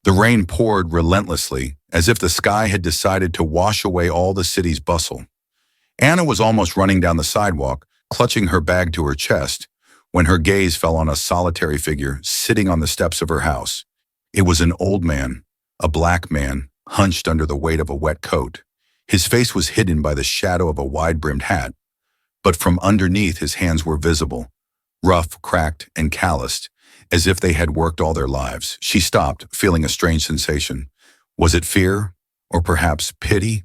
The rain poured relentlessly, as if the sky had decided to wash away all the city's bustle. Anna was almost running down the sidewalk, clutching her bag to her chest, when her gaze fell on a solitary figure sitting on the steps of her house. It was an old man, a black man, hunched under the weight of a wet coat. His face was hidden by the shadow of a wide-brimmed hat, but from underneath his hands were visible, rough, cracked, and calloused, as if they had worked all their lives. She stopped, feeling a strange sensation. Was it fear, or perhaps pity?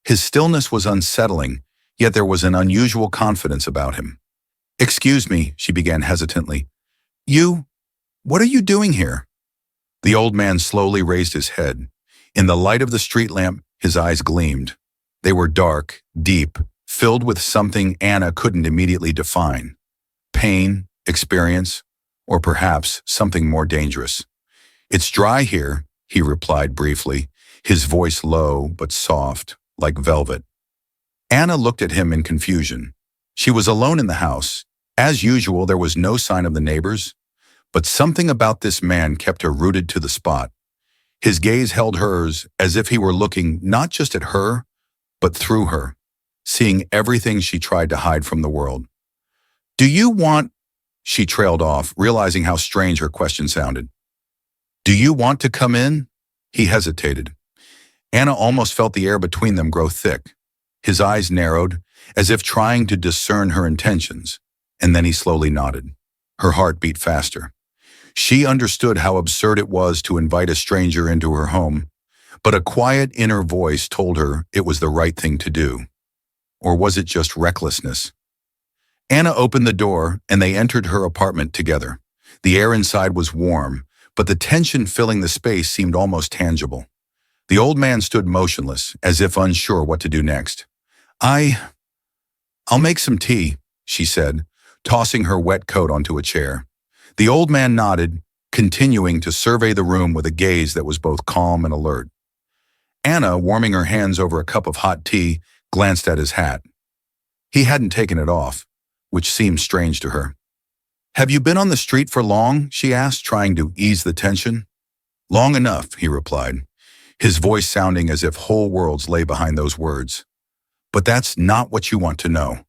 His stillness was unsettling, yet there was an unusual confidence about him. "Excuse me," she began hesitantly. What are you doing here?" The old man slowly raised his head. In the light of the street lamp, his eyes gleamed. They were dark, deep, filled with something Anna couldn't immediately define. Pain, experience, or perhaps something more dangerous. "It's dry here," he replied briefly, his voice low but soft, like velvet. Anna looked at him in confusion. She was alone in the house. As usual, there was no sign of the neighbors, but something about this man kept her rooted to the spot. His gaze held hers as if he were looking not just at her, but through her, seeing everything she tried to hide from the world. "Do you want—" She trailed off, realizing how strange her question sounded. "Do you want to come in?" He hesitated. Anna almost felt the air between them grow thick. His eyes narrowed, as if trying to discern her intentions, and then he slowly nodded. Her heart beat faster. She understood how absurd it was to invite a stranger into her home, but a quiet inner voice told her it was the right thing to do. Or was it just recklessness? Anna opened the door, and they entered her apartment together. The air inside was warm, but the tension filling the space seemed almost tangible. The old man stood motionless, as if unsure what to do next. "I'll make some tea," she said, tossing her wet coat onto a chair. The old man nodded, continuing to survey the room with a gaze that was both calm and alert. Anna, warming her hands over a cup of hot tea, glanced at his hat. He hadn't taken it off, which seemed strange to her. "Have you been on the street for long?" she asked, trying to ease the tension. "Long enough," he replied, his voice sounding as if whole worlds lay behind those words. "But that's not what you want to know."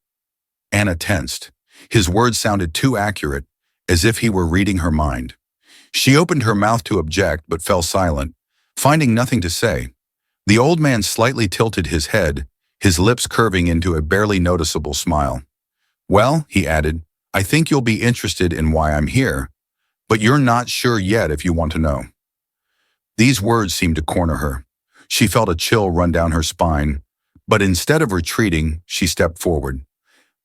Anna tensed. His words sounded too accurate, as if he were reading her mind. She opened her mouth to object, but fell silent, finding nothing to say. The old man slightly tilted his head, his lips curving into a barely noticeable smile. "Well," he added, "I think you'll be interested in why I'm here, but you're not sure yet if you want to know." These words seemed to corner her. She felt a chill run down her spine, but instead of retreating, she stepped forward.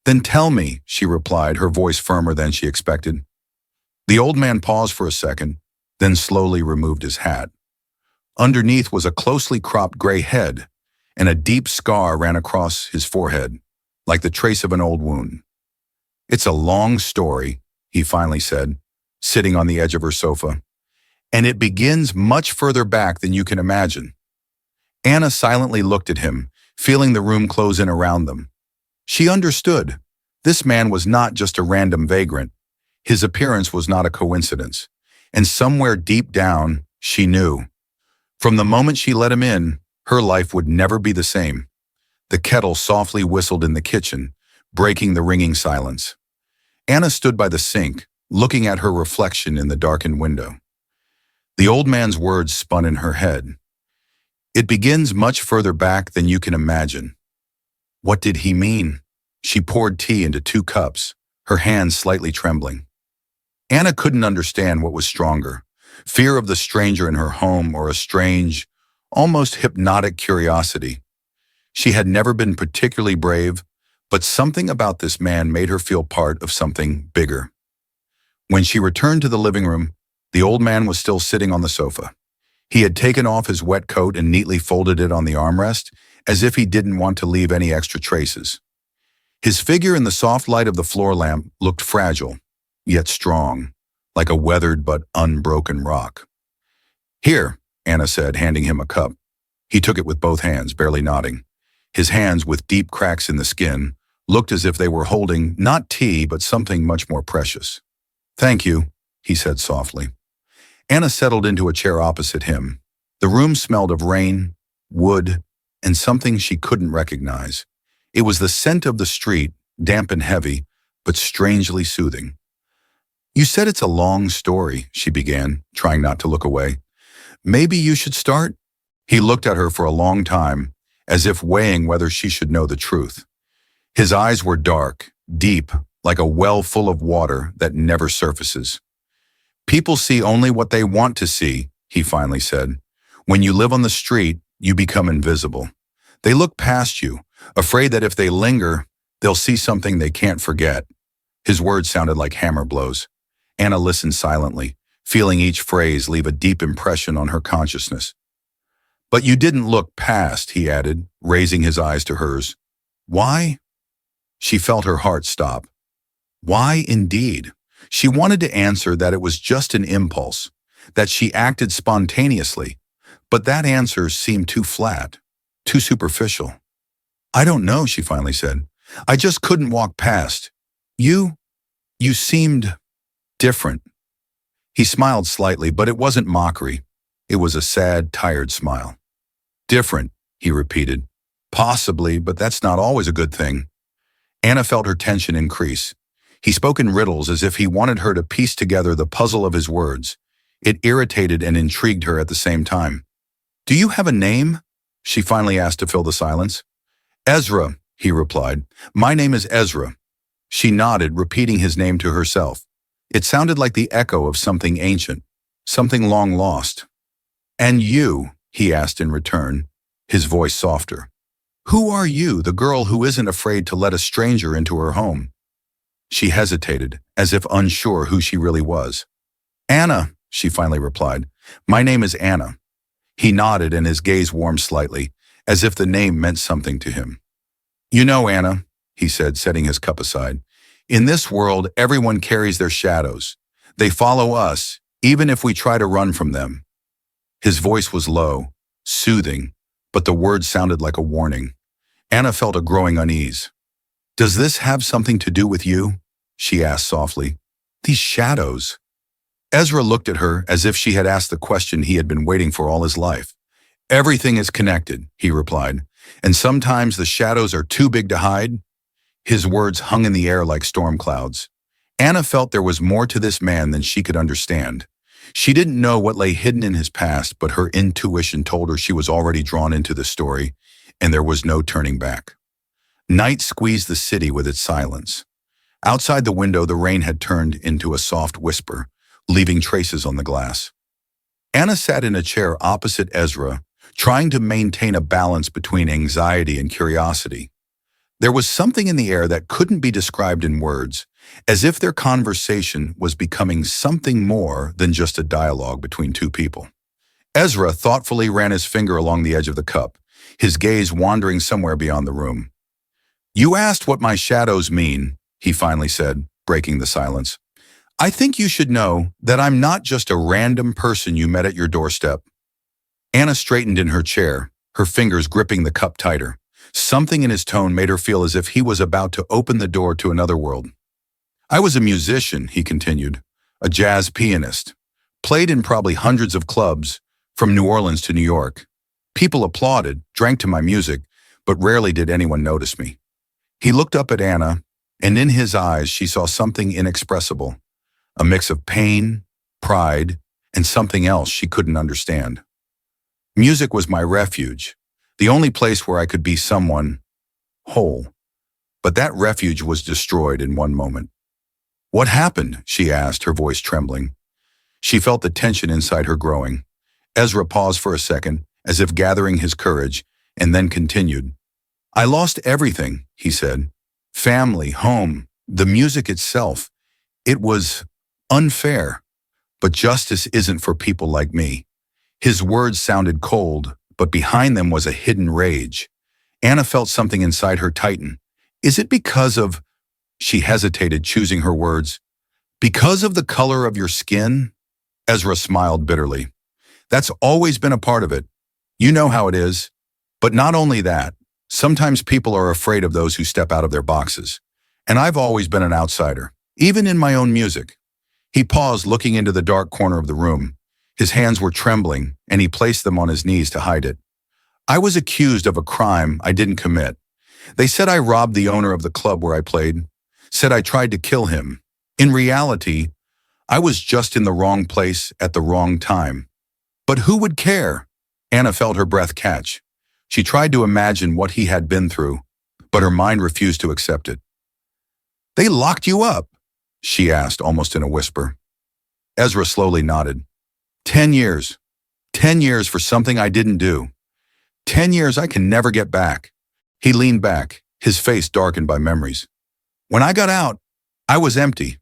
"Then tell me," she replied, her voice firmer than she expected. The old man paused for a second, then slowly removed his hat. Underneath was a closely cropped gray head, and a deep scar ran across his forehead, like the trace of an old wound. "It's a long story," he finally said, sitting on the edge of her sofa, "and it begins much further back than you can imagine." Anna silently looked at him, feeling the room close in around them. She understood. This man was not just a random vagrant. His appearance was not a coincidence. And somewhere deep down, she knew. From the moment she let him in, her life would never be the same. The kettle softly whistled in the kitchen, breaking the ringing silence. Anna stood by the sink, looking at her reflection in the darkened window. The old man's words spun in her head. "It begins much further back than you can imagine." What did he mean? She poured tea into 2 cups, her hands slightly trembling. Anna couldn't understand what was stronger, fear of the stranger in her home or a strange, almost hypnotic curiosity. She had never been particularly brave, but something about this man made her feel part of something bigger. When she returned to the living room, the old man was still sitting on the sofa. He had taken off his wet coat and neatly folded it on the armrest, as if he didn't want to leave any extra traces. His figure in the soft light of the floor lamp looked fragile, yet strong, like a weathered but unbroken rock. "Here," Anna said, handing him a cup. He took it with both hands, barely nodding. His hands, with deep cracks in the skin, looked as if they were holding not tea, but something much more precious. "Thank you," he said softly. Anna settled into a chair opposite him. The room smelled of rain, wood, and something she couldn't recognize. It was the scent of the street, damp and heavy, but strangely soothing. "You said it's a long story," she began, trying not to look away. "Maybe you should start?" He looked at her for a long time, as if weighing whether she should know the truth. His eyes were dark, deep, like a well full of water that never surfaces. "People see only what they want to see," he finally said. "When you live on the street, you become invisible. They look past you, afraid that if they linger, they'll see something they can't forget." His words sounded like hammer blows. Anna listened silently, feeling each phrase leave a deep impression on her consciousness. "But you didn't look past," he added, raising his eyes to hers. "Why?" She felt her heart stop. Why indeed? She wanted to answer that it was just an impulse, that she acted spontaneously, but that answer seemed too flat, too superficial. "I don't know," she finally said. "I just couldn't walk past. You seemed different." He smiled slightly, but it wasn't mockery. It was a sad, tired smile. "Different," he repeated. "Possibly, but that's not always a good thing." Anna felt her tension increase. He spoke in riddles as if he wanted her to piece together the puzzle of his words. It irritated and intrigued her at the same time. "Do you have a name?" she finally asked to fill the silence. "Ezra," he replied. "My name is Ezra." She nodded, repeating his name to herself. It sounded like the echo of something ancient, something long lost. "And you?" he asked in return, his voice softer. "Who are you, the girl who isn't afraid to let a stranger into her home?" She hesitated, as if unsure who she really was. "Anna," she finally replied. "My name is Anna." He nodded and his gaze warmed slightly, as if the name meant something to him. "You know, Anna," he said, setting his cup aside, "in this world, everyone carries their shadows. They follow us, even if we try to run from them." His voice was low, soothing, but the words sounded like a warning. Anna felt a growing unease. "Does this have something to do with you?" she asked softly. "These shadows." Ezra looked at her as if she had asked the question he had been waiting for all his life. "Everything is connected," he replied, "and sometimes the shadows are too big to hide." His words hung in the air like storm clouds. Anna felt there was more to this man than she could understand. She didn't know what lay hidden in his past, but her intuition told her she was already drawn into the story, and there was no turning back. Night squeezed the city with its silence. Outside the window, the rain had turned into a soft whisper, leaving traces on the glass. Anna sat in a chair opposite Ezra, trying to maintain a balance between anxiety and curiosity. There was something in the air that couldn't be described in words, as if their conversation was becoming something more than just a dialogue between two people. Ezra thoughtfully ran his finger along the edge of the cup, his gaze wandering somewhere beyond the room. "You asked what my shadows mean," he finally said, breaking the silence. "I think you should know that I'm not just a random person you met at your doorstep." Anna straightened in her chair, her fingers gripping the cup tighter. Something in his tone made her feel as if he was about to open the door to another world. "I was a musician," he continued, "a jazz pianist. Played in probably hundreds of clubs, from New Orleans to New York. People applauded, drank to my music, but rarely did anyone notice me." He looked up at Anna, and in his eyes she saw something inexpressible, a mix of pain, pride, and something else she couldn't understand. "Music was my refuge, the only place where I could be someone whole. But that refuge was destroyed in one moment." "What happened?" she asked, her voice trembling. She felt the tension inside her growing. Ezra paused for a second, as if gathering his courage, and then continued. "I lost everything," he said. "Family, home, the music itself. It was unfair, but justice isn't for people like me." His words sounded cold, but behind them was a hidden rage. Anna felt something inside her tighten. "Is it because of—" She hesitated, choosing her words. "Because of the color of your skin?" Ezra smiled bitterly. "That's always been a part of it. You know how it is. But not only that, sometimes people are afraid of those who step out of their boxes. And I've always been an outsider, even in my own music." He paused, looking into the dark corner of the room. His hands were trembling, and he placed them on his knees to hide it. I was accused of a crime I didn't commit. They said I robbed the owner of the club where I played, said I tried to kill him. In reality, I was just in the wrong place at the wrong time. But who would care? Anna felt her breath catch. She tried to imagine what he had been through, but her mind refused to accept it. They locked you up? She asked, almost in a whisper. Ezra slowly nodded. 10 years. 10 years for something I didn't do. 10 years I can never get back. He leaned back, his face darkened by memories. When I got out, I was empty.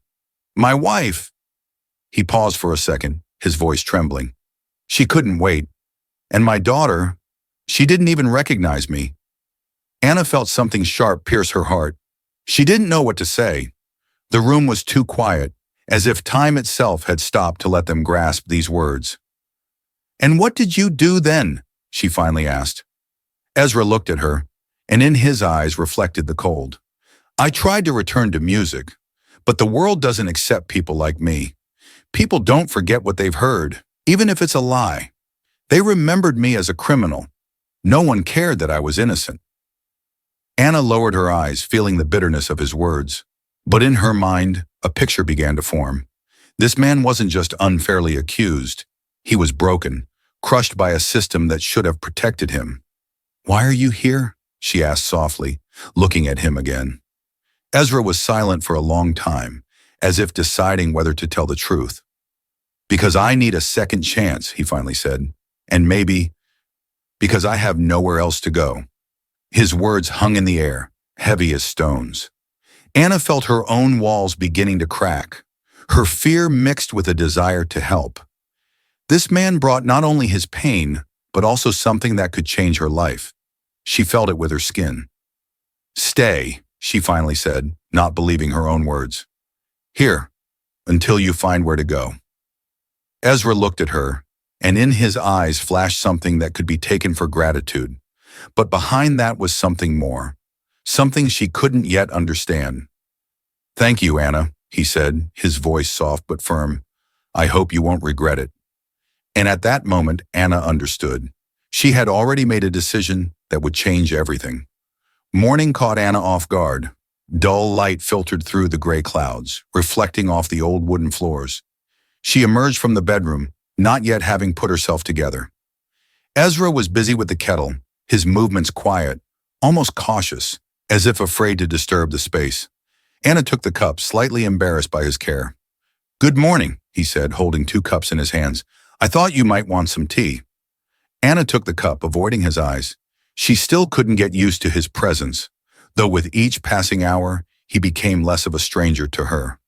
My wife. He paused for a second, his voice trembling. She couldn't wait. And my daughter, she didn't even recognize me. Anna felt something sharp pierce her heart. She didn't know what to say. The room was too quiet, as if time itself had stopped to let them grasp these words. And what did you do then? She finally asked. Ezra looked at her, and in his eyes reflected the cold. I tried to return to music, but the world doesn't accept people like me. People don't forget what they've heard, even if it's a lie. They remembered me as a criminal. No one cared that I was innocent. Anna lowered her eyes, feeling the bitterness of his words. But in her mind, a picture began to form. This man wasn't just unfairly accused. He was broken, crushed by a system that should have protected him. Why are you here? She asked softly, looking at him again. Ezra was silent for a long time, as if deciding whether to tell the truth. Because I need a second chance, he finally said, and maybe because I have nowhere else to go. His words hung in the air, heavy as stones. Anna felt her own walls beginning to crack, her fear mixed with a desire to help. This man brought not only his pain, but also something that could change her life. She felt it with her skin. Stay, she finally said, not believing her own words. Here, until you find where to go. Ezra looked at her, and in his eyes flashed something that could be taken for gratitude. But behind that was something more, something she couldn't yet understand. Thank you, Anna, he said, his voice soft but firm. I hope you won't regret it. And at that moment, Anna understood. She had already made a decision that would change everything. Morning caught Anna off guard. Dull light filtered through the gray clouds, reflecting off the old wooden floors. She emerged from the bedroom, not yet having put herself together. Ezra was busy with the kettle, his movements quiet, almost cautious, as if afraid to disturb the space. Anna took the cup, slightly embarrassed by his care. Good morning, he said, holding 2 cups in his hands. I thought you might want some tea. Anna took the cup, avoiding his eyes. She still couldn't get used to his presence, though with each passing hour, he became less of a stranger to her.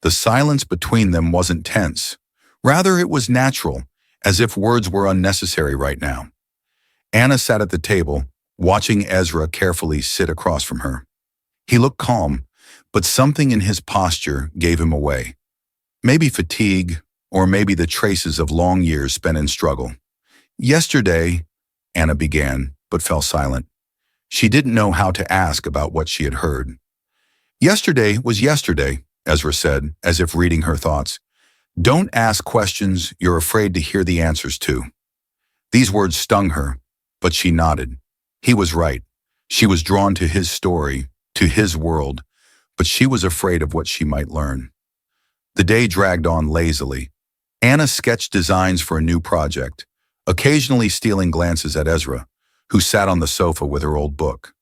The silence between them wasn't tense. Rather, it was natural, as if words were unnecessary right now. Anna sat at the table, watching Ezra carefully sit across from her. He looked calm, but something in his posture gave him away. Maybe fatigue, or maybe the traces of long years spent in struggle. Yesterday, Anna began, but fell silent. She didn't know how to ask about what she had heard. Yesterday was yesterday, Ezra said, as if reading her thoughts. Don't ask questions you're afraid to hear the answers to. These words stung her, but she nodded. He was right. She was drawn to his story, to his world, but she was afraid of what she might learn. The day dragged on lazily. Anna sketched designs for a new project, occasionally stealing glances at Ezra, who sat on the sofa with her old book.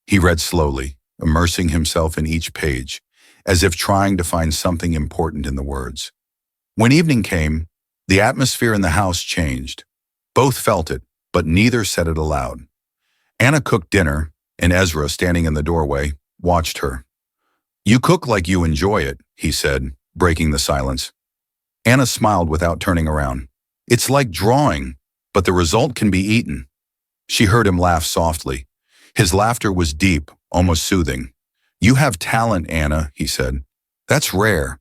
He read slowly, immersing himself in each page, as if trying to find something important in the words. When evening came, the atmosphere in the house changed. Both felt it, but neither said it aloud. Anna cooked dinner, and Ezra, standing in the doorway, watched her. You cook like you enjoy it, he said, breaking the silence. Anna smiled without turning around. It's like drawing, but the result can be eaten. She heard him laugh softly. His laughter was deep, almost soothing. You have talent, Anna, he said. That's rare.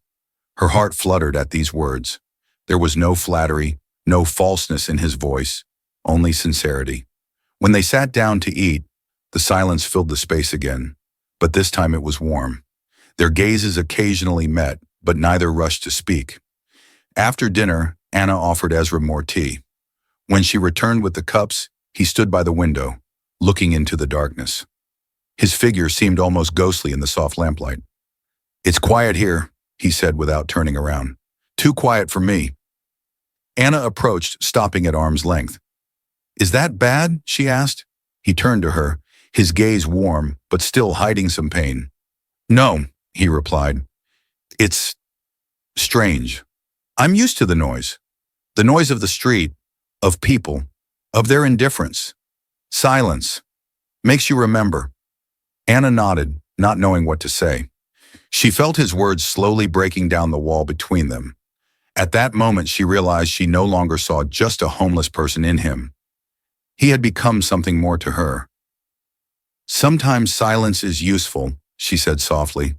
Her heart fluttered at these words. There was no flattery, no falseness in his voice, only sincerity. When they sat down to eat, the silence filled the space again, but this time it was warm. Their gazes occasionally met, but neither rushed to speak. After dinner, Anna offered Ezra more tea. When she returned with the cups, he stood by the window, looking into the darkness. His figure seemed almost ghostly in the soft lamplight. "It's quiet here," he said without turning around. "Too quiet for me." Anna approached, stopping at arm's length. "Is that bad?" she asked. He turned to her, his gaze warm, but still hiding some pain. "No," he replied. "It's strange. I'm used to the noise. The noise of the street, of people, of their indifference. Silence. Makes you remember." Anna nodded, not knowing what to say. She felt his words slowly breaking down the wall between them. At that moment, she realized she no longer saw just a homeless person in him. He had become something more to her. "Sometimes silence is useful," she said softly.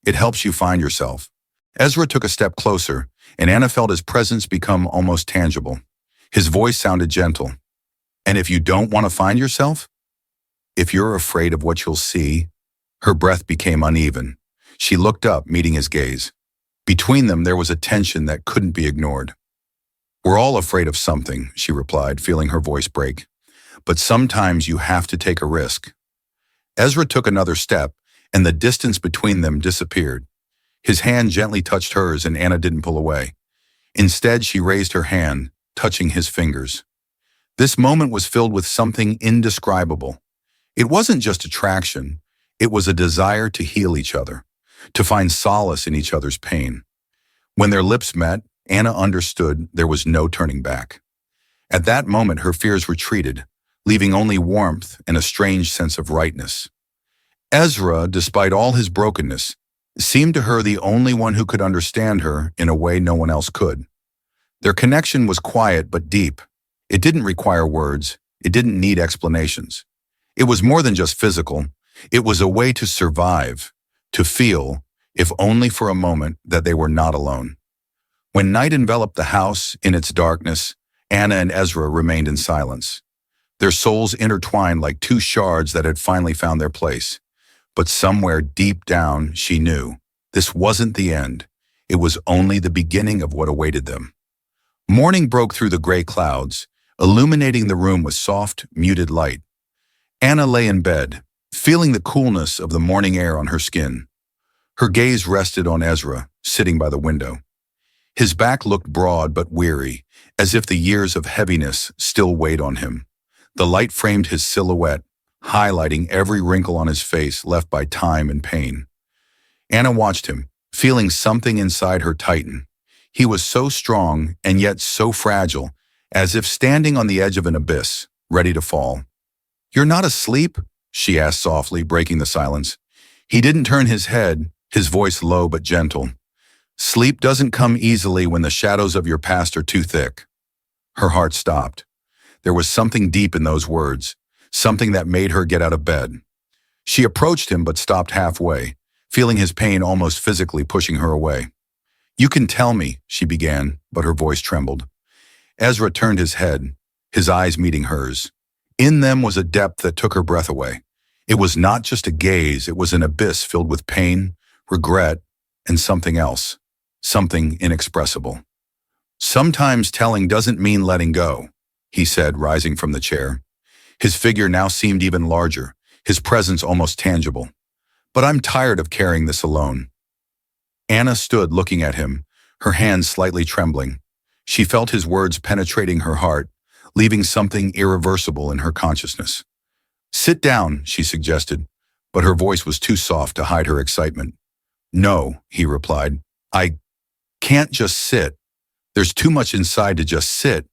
"It helps you find yourself." Ezra took a step closer, and Anna felt his presence become almost tangible. His voice sounded gentle. "And if you don't want to find yourself? If you're afraid of what you'll see?" Her breath became uneven. She looked up, meeting his gaze. Between them, there was a tension that couldn't be ignored. "We're all afraid of something," she replied, feeling her voice break. "But sometimes you have to take a risk." Ezra took another step, and the distance between them disappeared. His hand gently touched hers, and Anna didn't pull away. Instead, she raised her hand, touching his fingers. This moment was filled with something indescribable. It wasn't just attraction, it was a desire to heal each other, to find solace in each other's pain. When their lips met, Anna understood there was no turning back. At that moment, her fears retreated, leaving only warmth and a strange sense of rightness. Ezra, despite all his brokenness, seemed to her the only one who could understand her in a way no one else could. Their connection was quiet but deep. It didn't require words. It didn't need explanations. It was more than just physical. It was a way to survive, to feel, if only for a moment, that they were not alone. When night enveloped the house in its darkness, Anna and Ezra remained in silence. Their souls intertwined like two shards that had finally found their place. But somewhere deep down, she knew this wasn't the end. It was only the beginning of what awaited them. Morning broke through the gray clouds, illuminating the room with soft, muted light. Anna lay in bed, feeling the coolness of the morning air on her skin. Her gaze rested on Ezra, sitting by the window. His back looked broad but weary, as if the years of heaviness still weighed on him. The light framed his silhouette, highlighting every wrinkle on his face left by time and pain. Anna watched him, feeling something inside her tighten. He was so strong and yet so fragile, as if standing on the edge of an abyss, ready to fall. "You're not asleep?" she asked softly, breaking the silence. He didn't turn his head, his voice low but gentle. "Sleep doesn't come easily when the shadows of your past are too thick." Her heart stopped. There was something deep in those words, something that made her get out of bed. She approached him but stopped halfway, feeling his pain almost physically pushing her away. "You can tell me," she began, but her voice trembled. Ezra turned his head, his eyes meeting hers. In them was a depth that took her breath away. It was not just a gaze, it was an abyss filled with pain, regret, and something else, something inexpressible. "Sometimes telling doesn't mean letting go," he said, rising from the chair. His figure now seemed even larger, his presence almost tangible. "But I'm tired of carrying this alone." Anna stood looking at him, her hands slightly trembling. She felt his words penetrating her heart, leaving something irreversible in her consciousness. "Sit down," she suggested, but her voice was too soft to hide her excitement. "No," he replied. "I can't just sit. There's too much inside to just sit."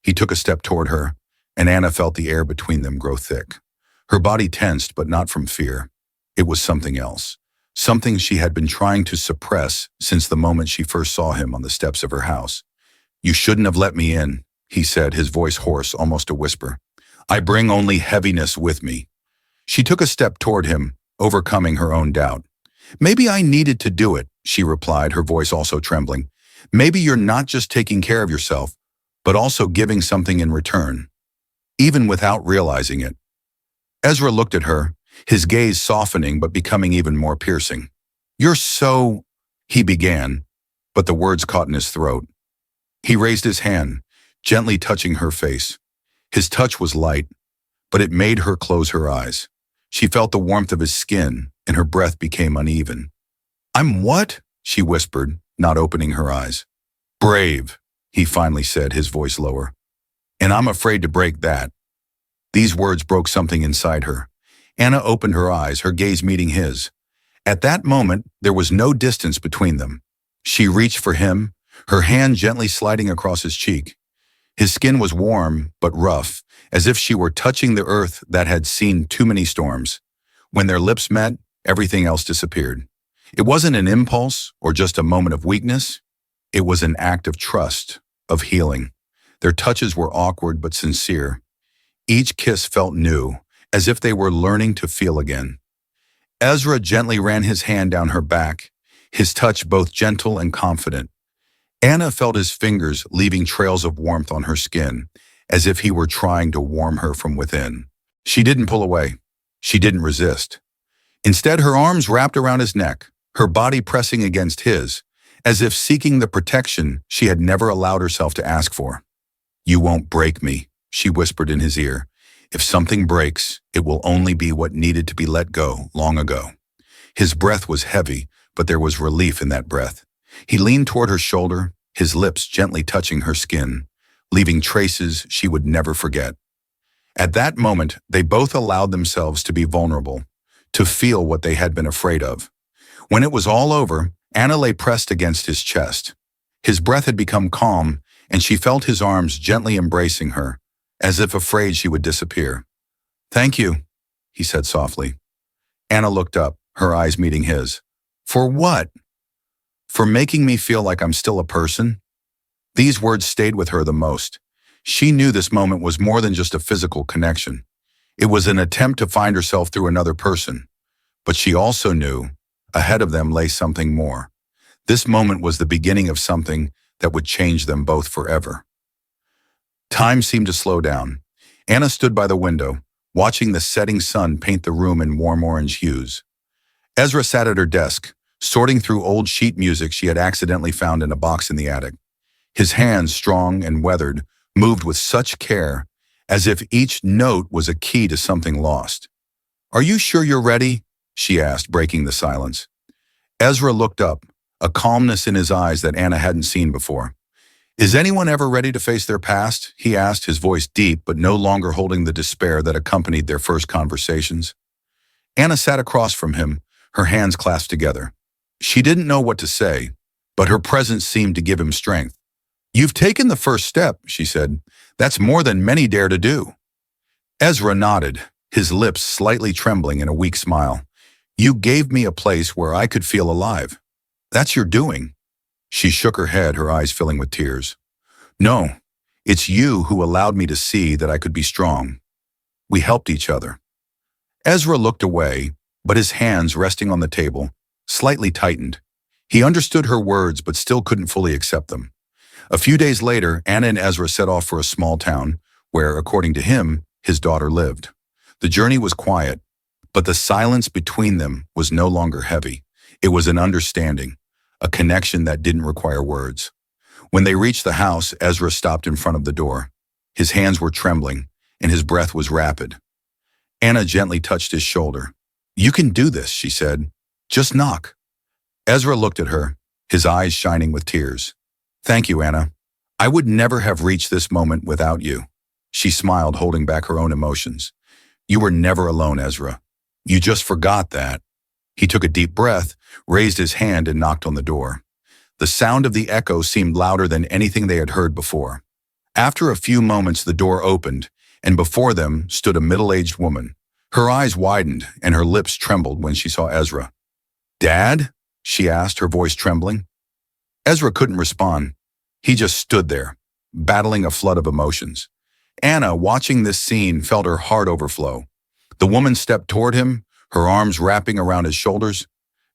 He took a step toward her, and Anna felt the air between them grow thick. Her body tensed, but not from fear. It was something else, something she had been trying to suppress since the moment she first saw him on the steps of her house. "You shouldn't have let me in," he said, his voice hoarse, almost a whisper. "I bring only heaviness with me." She took a step toward him, overcoming her own doubt. "Maybe I needed to do it," she replied, her voice also trembling. "Maybe you're not just taking care of yourself, but also giving something in return, even without realizing it." Ezra looked at her, his gaze softening but becoming even more piercing. "You're so," he began, but the words caught in his throat. He raised his hand, gently touching her face. His touch was light, but it made her close her eyes. She felt the warmth of his skin, and her breath became uneven. "I'm what?" she whispered, not opening her eyes. "Brave," he finally said, his voice lower. "And I'm afraid to break that." These words broke something inside her. Anna opened her eyes, her gaze meeting his. At that moment, there was no distance between them. She reached for him, her hand gently sliding across his cheek. His skin was warm but rough, as if she were touching the earth that had seen too many storms. When their lips met, everything else disappeared. It wasn't an impulse or just a moment of weakness. It was an act of trust, of healing. Their touches were awkward but sincere. Each kiss felt new, as if they were learning to feel again. Ezra gently ran his hand down her back, his touch both gentle and confident. Anna felt his fingers leaving trails of warmth on her skin, as if he were trying to warm her from within. She didn't pull away. She didn't resist. Instead, her arms wrapped around his neck, her body pressing against his, as if seeking the protection she had never allowed herself to ask for. "You won't break me," she whispered in his ear. "If something breaks, it will only be what needed to be let go long ago." His breath was heavy, but there was relief in that breath. He leaned toward her shoulder, his lips gently touching her skin, leaving traces she would never forget. At that moment, they both allowed themselves to be vulnerable, to feel what they had been afraid of. When it was all over, Anna lay pressed against his chest. His breath had become calm, and she felt his arms gently embracing her, as if afraid she would disappear. "Thank you," he said softly. Anna looked up, her eyes meeting his. "For what?" "For making me feel like I'm still a person." These words stayed with her the most. She knew this moment was more than just a physical connection. It was an attempt to find herself through another person. But she also knew ahead of them lay something more. This moment was the beginning of something that would change them both forever. Time seemed to slow down. Anna stood by the window, watching the setting sun paint the room in warm orange hues. Ezra sat at her desk, sorting through old sheet music she had accidentally found in a box in the attic. His hands, strong and weathered, moved with such care, as if each note was a key to something lost. "Are you sure you're ready?" she asked, breaking the silence. Ezra looked up, a calmness in his eyes that Anna hadn't seen before. "Is anyone ever ready to face their past?" he asked, his voice deep but no longer holding the despair that accompanied their first conversations. Anna sat across from him, her hands clasped together. She didn't know what to say, but her presence seemed to give him strength. "You've taken the first step," she said. "That's more than many dare to do." Ezra nodded, his lips slightly trembling in a weak smile. "You gave me a place where I could feel alive. That's your doing." She shook her head, her eyes filling with tears. "No, it's you who allowed me to see that I could be strong. We helped each other." Ezra looked away, but his hands resting on the table slightly tightened. He understood her words but still couldn't fully accept them. A few days later, Anna and Ezra set off for a small town where, according to him, his daughter lived. The journey was quiet, but the silence between them was no longer heavy. It was an understanding, a connection that didn't require words. When they reached the house, Ezra stopped in front of the door. His hands were trembling, and his breath was rapid. Anna gently touched his shoulder. "You can do this," she said. "Just knock." Ezra looked at her, his eyes shining with tears. "Thank you, Anna. I would never have reached this moment without you." She smiled, holding back her own emotions. "You were never alone, Ezra. You just forgot that." He took a deep breath, raised his hand, and knocked on the door. The sound of the echo seemed louder than anything they had heard before. After a few moments, the door opened, and before them stood a middle-aged woman. Her eyes widened, and her lips trembled when she saw Ezra. "Dad?" she asked, her voice trembling. Ezra couldn't respond. He just stood there, battling a flood of emotions. Anna, watching this scene, felt her heart overflow. The woman stepped toward him, her arms wrapping around his shoulders.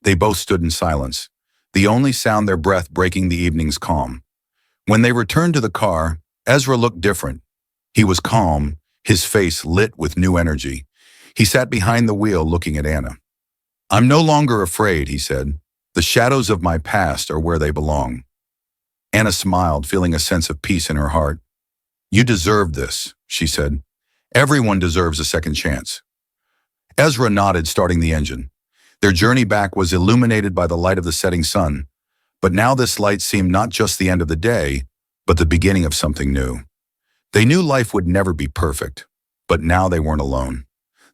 They both stood in silence, the only sound their breath breaking the evening's calm. When they returned to the car, Ezra looked different. He was calm, his face lit with new energy. He sat behind the wheel looking at Anna. "I'm no longer afraid," he said. "The shadows of my past are where they belong. Anna smiled, feeling a sense of peace in her heart. You deserve this, she said. Everyone deserves a second chance. Ezra nodded, starting the engine. Their journey back was illuminated by the light of the setting sun, but now this light seemed not just the end of the day, but the beginning of something new. They knew life would never be perfect, but now they weren't alone.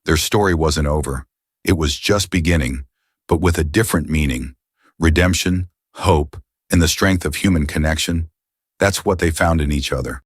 Their story wasn't over. It was just beginning, but with a different meaning. Redemption, hope, and the strength of human connection. That's what they found in each other.